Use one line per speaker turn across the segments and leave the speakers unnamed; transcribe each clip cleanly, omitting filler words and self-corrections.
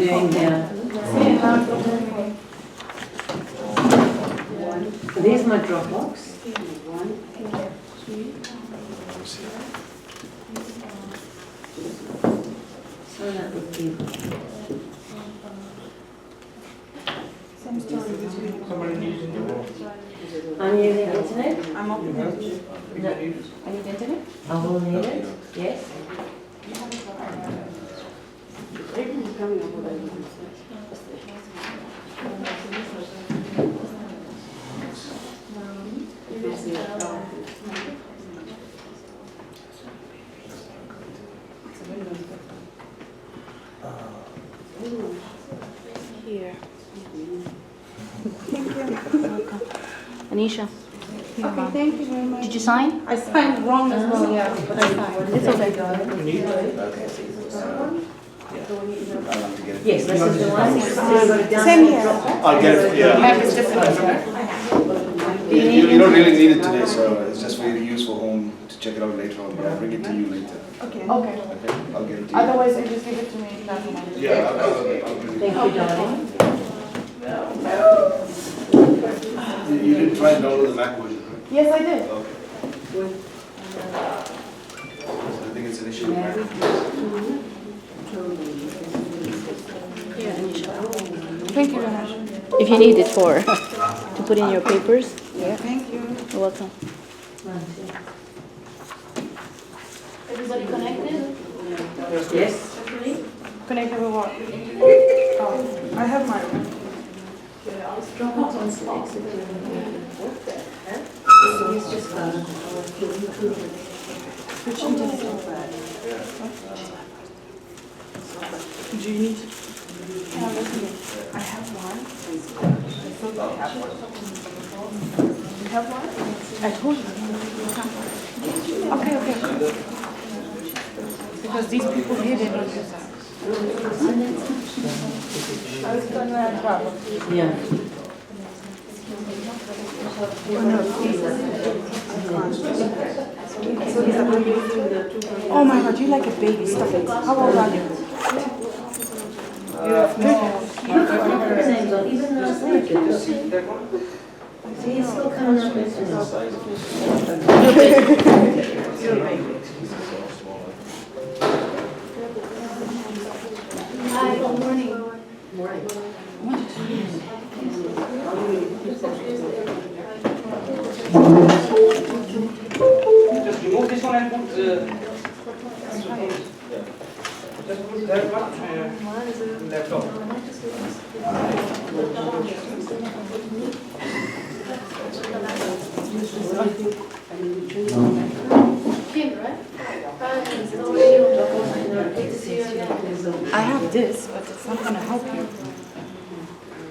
doing here. There's my Dropbox. So that would be. I'm using internet.
I'm open.
No.
I need internet?
I will need it. Yes.
Here. Thank you. Anisha.
Okay, thank you very much.
Did you sign?
I signed wrong as well, yeah, but I signed.
It's okay.
Yes, this is the one.
Same here.
I'll get it, yeah.
Mine is different.
You don't really need it today, so it's just for you to use for home to check it out later on, but I'll bring it to you later.
Okay.
Okay? I'll get it to you.
Otherwise, you just give it to me. That's fine.
Yeah, I'll bring
Thank you, darling.
it. You didn't try and download the Mac version, right?
Yes, I did.
Okay. So I think it's an issue with Mac.
Here, Anisha.
Thank you very much.
If you need it for to put in your papers.
Yeah, thank you.
You're welcome. Everybody connected?
Yes.
Connected with what? Oh, I have mine.
Dropbox on Slack. He's just
Which one did I get that? Do you need? I have one. You have one?
I told you.
Okay, okay. Because these people here didn't use that. I was gonna have problems.
Yeah.
Oh my God, you're like a baby. Stop it. How old are you? You have no.
Even though it's like it. See, it's still coming up with
Hi, good morning.
Morning.
Just remove this one and put just put that one laptop.
I have this, but it's not gonna help you.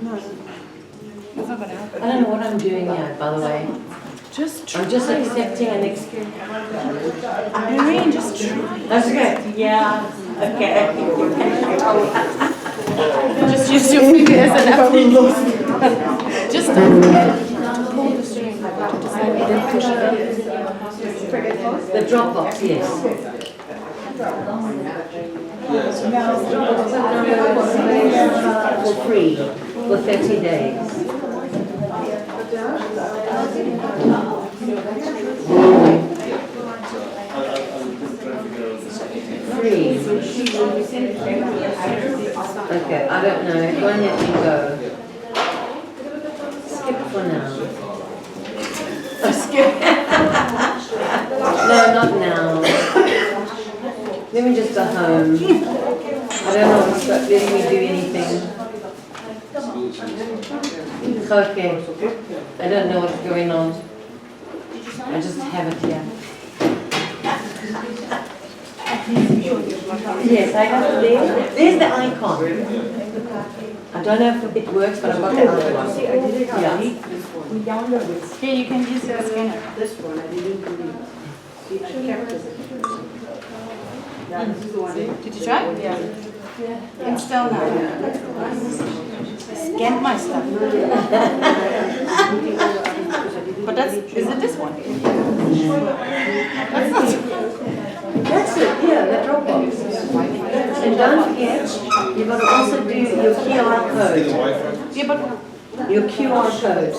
No, it's not gonna help
I don't know what I'm doing yet, by the way.
Just try.
I'm just accepting an experience.
Irene, just try.
That's okay. Yeah. Okay.
Just use your finger as an apple. Just don't forget to pull the string. Then push it.
The Dropbox, yes. For free for 30 days. Free. Okay, I don't know. Go on, let me go. Skip for now.
Skip.
No, not now. Let me just go home. I don't know what's letting me do anything. Okay. I don't know what's going on. I just have it here. Yes, I have it there. There's the icon. I don't know if it works, but I've got the icon. Yeah.
Here, you can use the scanner.
This one, I didn't believe. See, I kept it. Yeah, this is the one.
Did you try? Yeah. Install now. Scan my stuff. But is it this one? That's not.
That's it, yeah, the Dropbox. And don't forget, you've got to also do your QR code.
Yeah, but
Your QR code.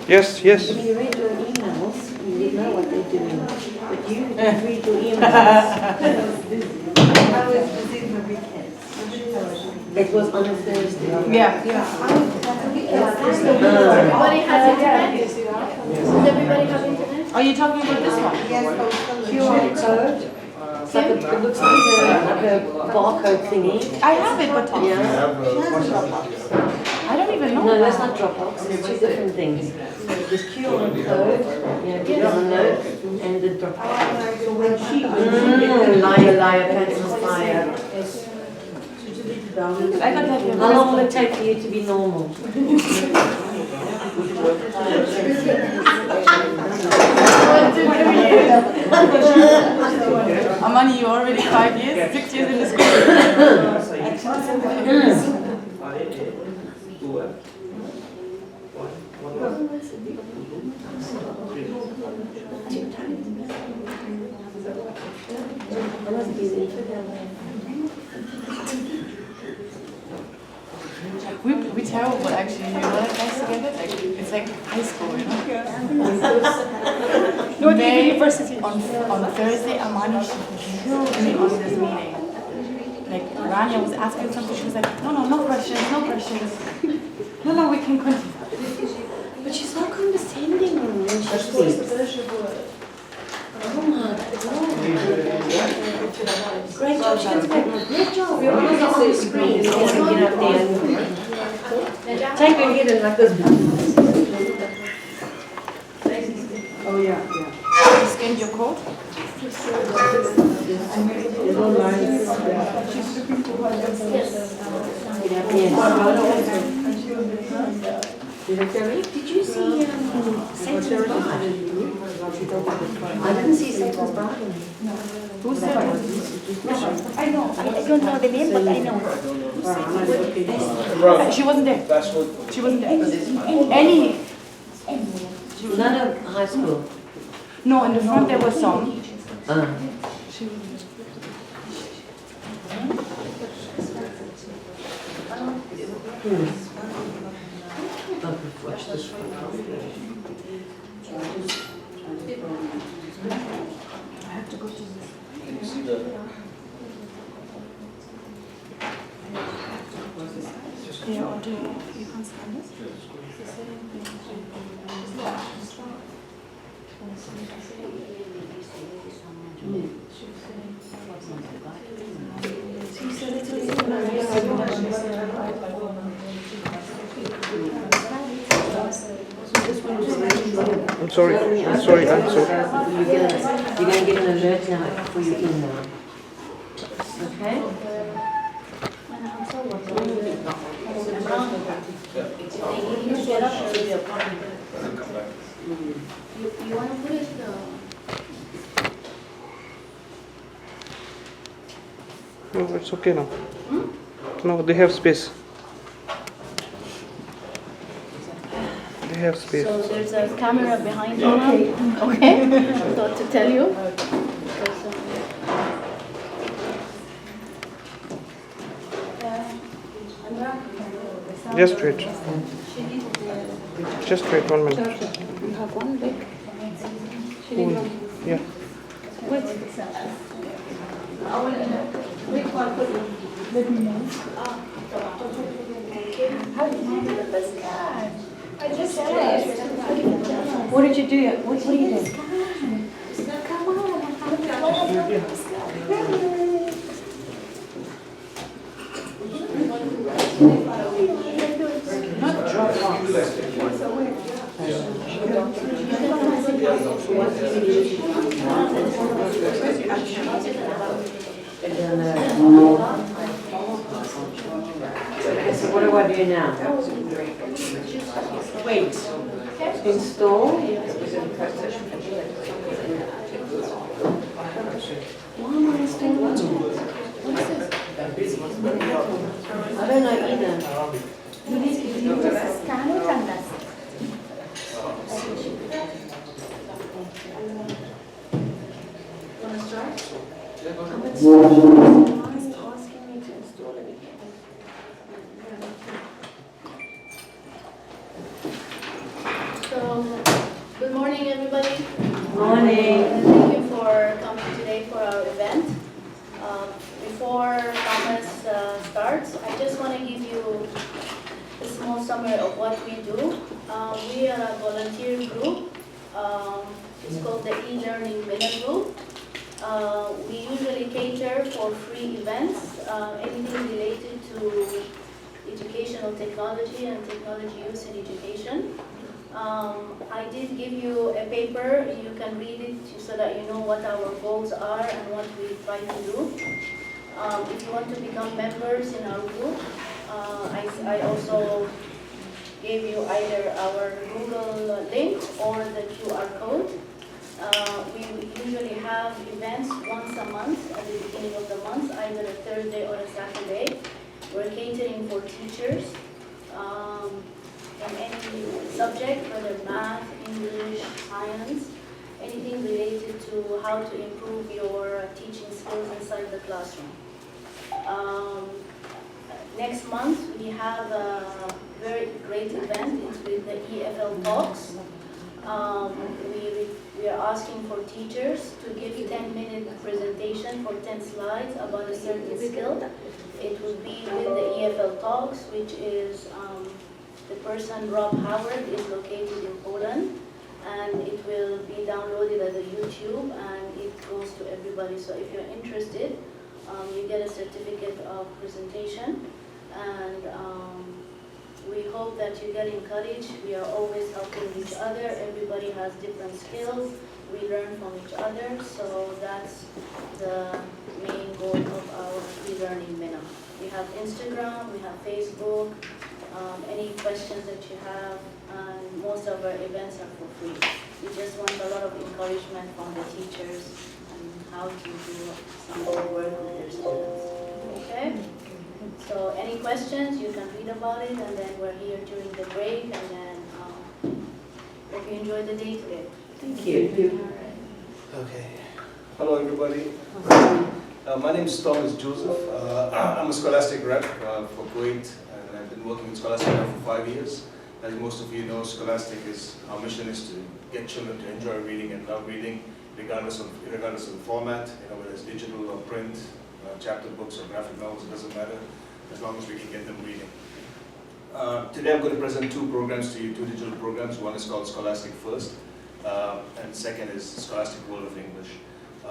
Yes, yes.
If you read your emails, you know what they're doing. But you don't read your emails. It was on a Thursday.
yeah.
Everybody has internet? Does everybody have internet?
Are you talking about this one?
QR code. It's like it looks like a barcode thingy.
I have it, but
Yeah.
I don't even know.
No, that's not Dropbox. It's two different things. There's QR code, download, and the Dropbox. Liar, liar, pants on fire.
I got that here.
How long will it take for you to be normal?
Amani, you already 5 years, 6 years in the school. We terrible actually, you know that guys together? Like, it's like high school, you know? University. On Thursday, Amani, she killed me on this meeting. Like, Rania was asking something, she was like, no questions, no questions. No, we can continue.
But she's not condescending when she speaks. Oh my God. Great job, she gets back. Great job, you're on the screen. Get up there. Take her head in like this.
Oh, yeah.
You scanned your code?
Did you see Satan's Bride? I didn't see Satan's Bride.
Who said it?
I don't know the name, but I know.
She wasn't there.
That's what.
She wasn't there. Any?
None of high school.
No, in the front there was some.
Watch this one.
I have to go to this.
Can you see the?
Yeah, or do you can scan this?
I'm sorry.
You're gonna get an alert now for your email. Okay?
You want to put it
No, it's okay now. No, they have space. They have space.
So there's a camera behind you now. Okay. I thought to tell you.
Just wait. Just wait 1 minute.
You have one big.
Yeah.
What did you do? What are you doing? Okay, so what do I do now? Wait. Install. Why am I installing it? What is this? I don't know either.
you just scan it and that's it.
I'm
morning. Thank you for coming today for our event. Before Thomas starts, I just want to give you a small summary of what we do. We are a volunteer group. It's called the e-learning winner group. We usually cater for free events, anything related to educational technology and technology use in education. I did give you a paper. You can read it so that you know what our goals are and what we try to do. If you want to become members in our group, I also gave you either our Google link or the QR code. We usually have events once a month at the beginning of the month, either a Thursday or a Saturday. We're catering for teachers in any subject, whether math, English, science, anything related to how to improve your teaching skills inside the classroom. Next month we have a very great event. It's with the EFL Talks. We are asking for teachers to give a 10-minute presentation for 10 slides about a certain skill. It will be with the EFL Talks, which is the person, Rob Howard, is located in Poland, and it will be downloaded as a YouTube, and it goes to everybody. So if you're interested, you get a certificate of presentation, and we hope that you get encouraged. We are always helping each other. Everybody has different skills. We learn from each other, so that's the main goal of our e-learning minute. We have Instagram, we have Facebook, any questions that you have, and most of our events are for free. We just want a lot of encouragement from the teachers and how to do some more work with their students. Okay? So any questions, you can read about it, and then we're here during the break, and then hope you enjoy the day today.
Thank you.
Okay. Hello, everybody. My name is Thomas Joseph. I'm a Scholastic rep for Kuwait, and I've been working with Scholastic now for 5 years. As most of you know, Scholastic our mission is to get children to enjoy reading and love reading, regardless of the format, whether it's digital or print, chapter books or graphic novels, it doesn't matter, as long as we can get them reading. Today I'm going to present two programs to you, two digital programs. One is called Scholastic F.I.R.S.T, and second is Scholastic World of English.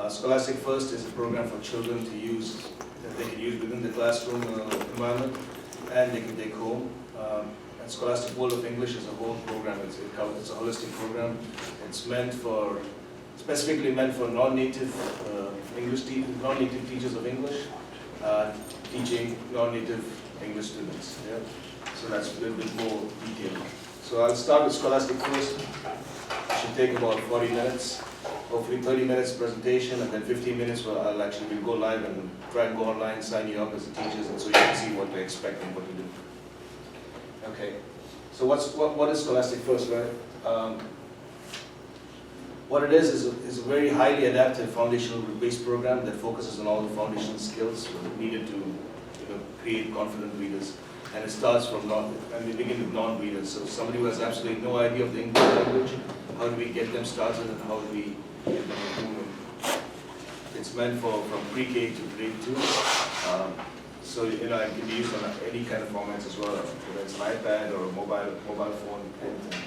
Scholastic F.I.R.S.T is a program for children to use, that they can use within the classroom environment, and they can take home. And Scholastic World of English is a whole program. It's a holistic program. It's specifically meant for non-native non-native teachers of English, teaching non-native English students. Yeah? So that's a little bit more detailed. So I'll start with Scholastic F.I.R.S.T. It should take about 40 minutes, hopefully 30 minutes presentation, and then 15 minutes where we'll go live and try and go online, sign you up as teachers, and so you can see what to expect and what to do. Okay, so what is Scholastic F.I.R.S.T, right? What it is a very highly adaptive foundational based program that focuses on all the foundational skills needed to create confident readers. And it starts from we begin with non-readers. So somebody who has absolutely no idea of the English language, how do we get them started and how do we get them moving? It's meant from pre-K to grade 2. So it can be used on any kind of formats as well, whether it's an iPad or a mobile phone, anything.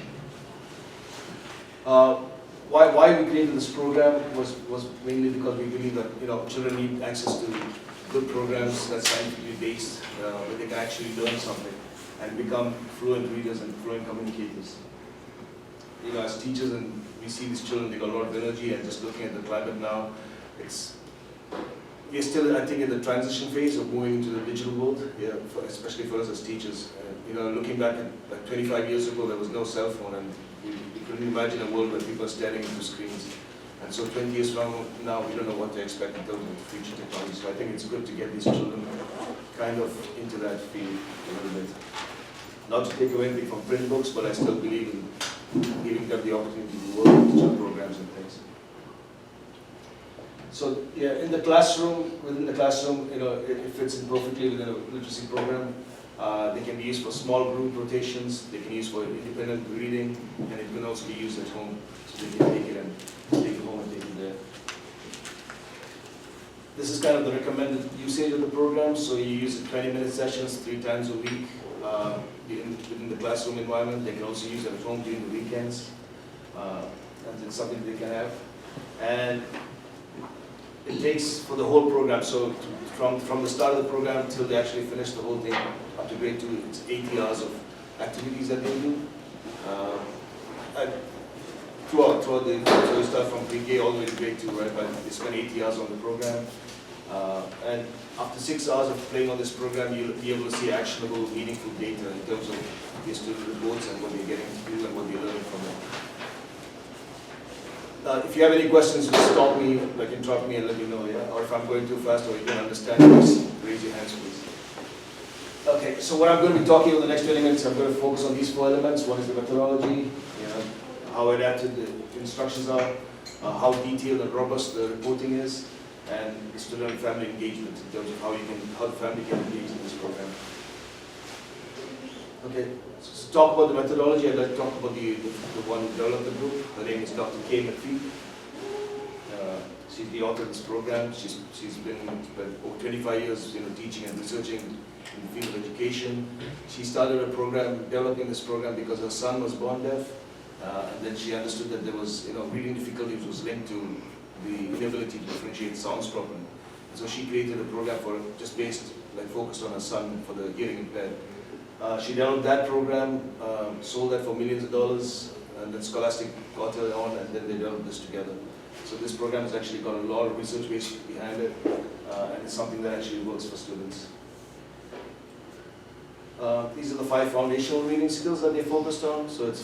Why we created this program was mainly because we believe that children need access to good programs that's scientifically based, where they can actually learn something and become fluent readers and fluent communicators. As teachers, and we see these children, they got a lot of energy, and just looking at the climate now, we're still, I think, in the transition phase of moving into the digital world, especially for us as teachers. Looking back at 25 years ago, there was no cell phone, and we couldn't imagine a world where people are staring into screens. And so 20 years from now, we don't know what to expect in terms of future technology. So I think it's good to get these children kind of into that field a little bit. Not to take away anything from print books, but I still believe in giving them the opportunity to work with digital programs and things. So yeah, within the classroom, it fits in perfectly within a literacy program. They can be used for small group rotations, they can be used for independent reading, and it can also be used at home, so they can take it home and This is kind of the recommended usage of the program, so you use it 20-minute sessions 3 times a week within the classroom environment. They can also use it at home during the weekends. And it's something they can have. And it takes for the whole program, so from the start of the program till they actually finish the whole thing up to grade 2, it's 80 hours of activities that they do. Throughout so you start from pre-K all the way to grade 2, right? But they spend 80 hours on the program. And after 6 hours of playing on this program, you'll be able to see actionable, meaningful data in terms of their student reports and what they're getting to do and what they're learning from it. If you have any questions, just stop me, like interrupt me and let me know, yeah? Or if I'm going too fast or you don't understand, just raise your hands, please. Okay, so what I'm going to be talking over the next 20 minutes, I'm going to focus on these 4 elements. One is the methodology, how adapted the instructions are, how detailed and robust the reporting is, and the student and family engagement in terms of how the family can engage in this program. Okay, so to talk about the methodology, I'd like to talk about the one who developed the group. Her name is Dr. Kay McPhee. She's the author of this program. She's been over 25 years teaching and researching in the field of education. She started a program, developing this program because her son was born deaf. And then she understood that there was, reading difficulties was linked to the inability to differentiate sounds properly. And so she created a program just focused on her son for the hearing impaired. She developed that program, sold that for millions of dollars, and then Scholastic got her on, and then they developed this together. So this program has actually got a lot of research base behind it, and it's something that actually works for students. These are the 5 foundational reading skills that they focused on. So it's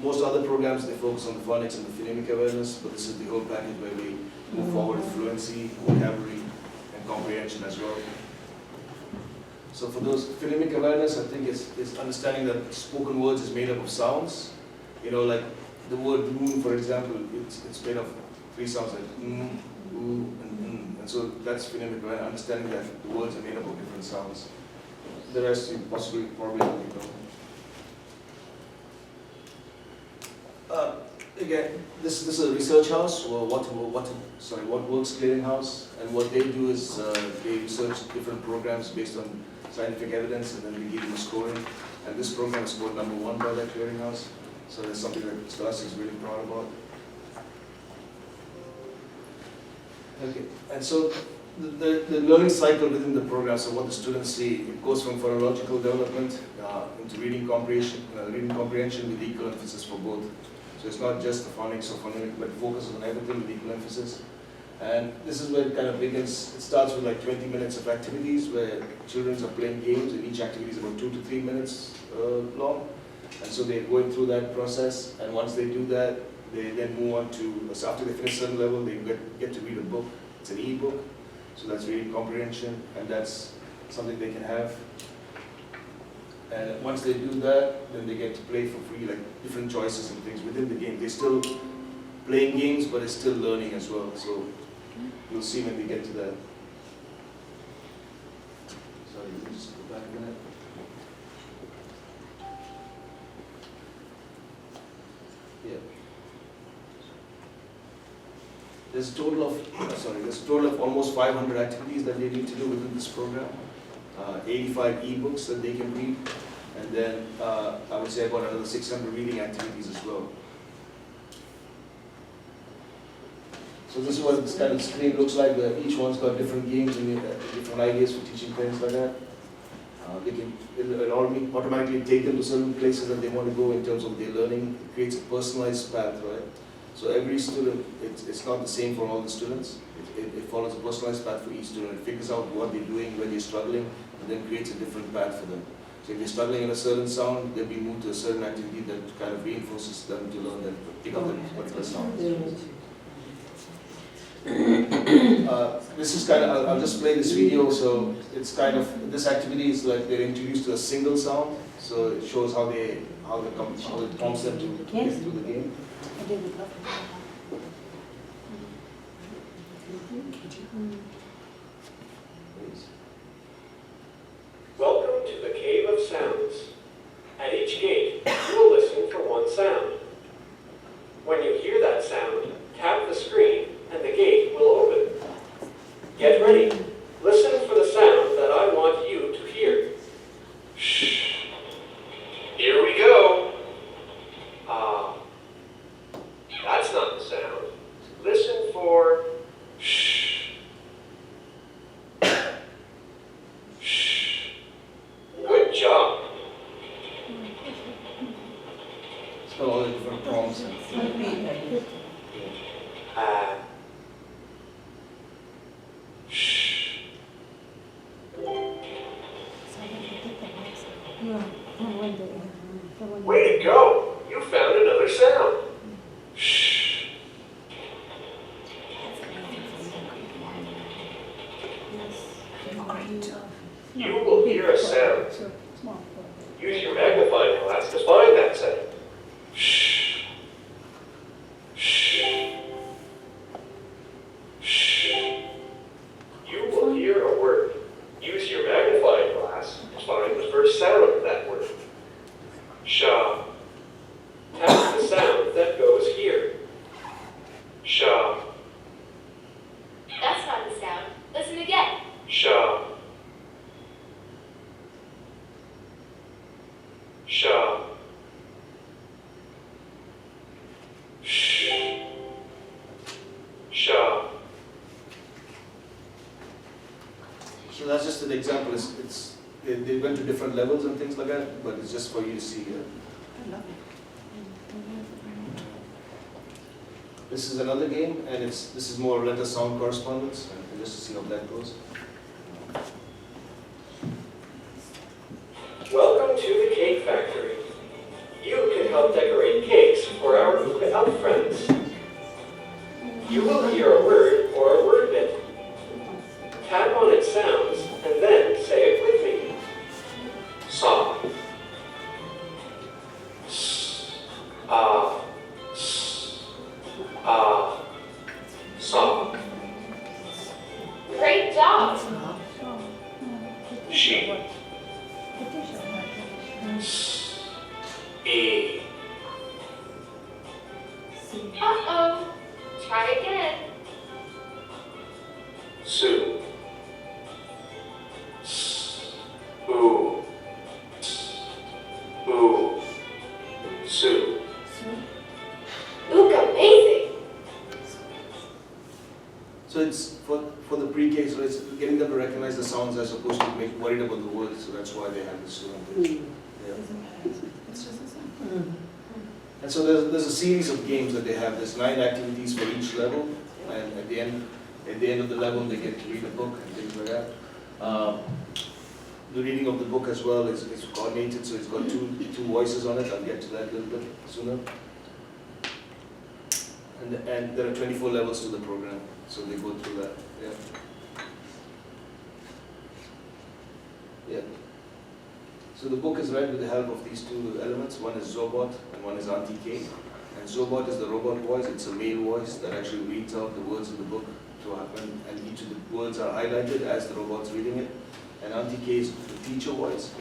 most other programs they focus on the phonics and the phonemic awareness, but this is the whole package where we move forward with fluency, vocabulary, and comprehension as well. So for those phonemic awareness, I think it's understanding that spoken words is made up of sounds. Like the word moon, for example, it's made of 3 sounds like ooh, and so that's phonemic awareness, understanding that the words are made up of different sounds. The rest you probably don't know. Again, this is a research house, or What Works Clearinghouse, and what they do is they research different programs based on scientific evidence, and then they give them a scoring. And this program is scored #1 by that clearinghouse, so that's something that Scholastic is really proud about. Okay, and so the learning cycle within the program, so what the students see, it goes from phonological development into reading comprehension with equal emphasis for both. So it's not just the phonics or phonemic, but focuses on everything with equal emphasis. And this is where it kind of begins. It starts with like 20 minutes of activities where children are playing games, and each activity is about 2 to 3 minutes long. And so they're going through that process, and once they do that, they then move on to, so after they finish a certain level, they get to read a book. It's an e-book. So that's reading comprehension, and that's something they can have. And once they do that, then they get to play for free, like different choices and things within the game. They're still playing games, but it's still learning as well. So you'll see when we get to that. Sorry, let me just go back a minute. Yeah. There's a total of almost 500 activities that they need to do within this program. 85 e-books that they can read, and then I would say about another 600 reading activities as well. So this is what this kind of screen looks like. Each one's got different games and different ideas for teaching things like that. It'll automatically take them to certain places that they want to go in terms of their learning. It creates a personalized path, right? So every student, it's not the same for all the students. It follows a personalized path for each student. It figures out what they're doing, where they're struggling, and then creates a different path for them. So if they're struggling in a certain sound, they'll be moved to a certain activity that kind of reinforces them to learn that, pick up that particular sound. This is kind of, I'll just play this video. So it's kind of, this activity is like they're introduced to a single sound. So it shows how it prompts them to get through the game.
Welcome to the Cave of Sounds. At each gate, you will listen for one sound. When you hear that sound, tap the screen and the gate will open.
got all the different prompts.
Way to go! You found another sound. Shh. You will hear a sound. Use your magnifying glass to find that sound. Shh. Shh. Shh. You will hear a word. Use your magnifying glass to find the first sound of that word. Sha. Tap the sound that goes here. Sha.
That's not the sound. Listen again.
Sha. Sha. Shh. Sha.
So that's just an example. They went to different levels and things like that, but it's just for you to see. This is another game, and this is more letter sound correspondence, and just to see how that goes.
Welcome to the Cake Factory. You can help decorate cakes for our SWOE friends. You will hear a word or a word bit. Tap on its sounds and then say it with me. Saw. S. Ah. S. Ah. Saw.
Great job.
She. S. E.
Uh-oh. Try again.
Sue. S. Ooh. S. Ooh. Sue.
Look amazing.
So it's for the pre-K, so it's getting them to recognize the sounds as opposed to make worried about the words. So that's why they have this student. Yeah.
It's just the same.
And so there's a series of games that they have. There's 9 activities for each level, and at the end of the level, they get to read a book and things like that. The reading of the book as well is coordinated, so it's got two voices on it. I'll get to that a little bit sooner. And there are 24 levels to the program, so they go through that. Yeah. Yeah. So the book is read with the help of these 2 elements. One is Zobot and one is Auntie K. And Zobot is the robot voice. It's a male voice that actually reads out the words of the book to happen, and each of the words are highlighted as the robot's reading it. And Auntie K is the teacher voice.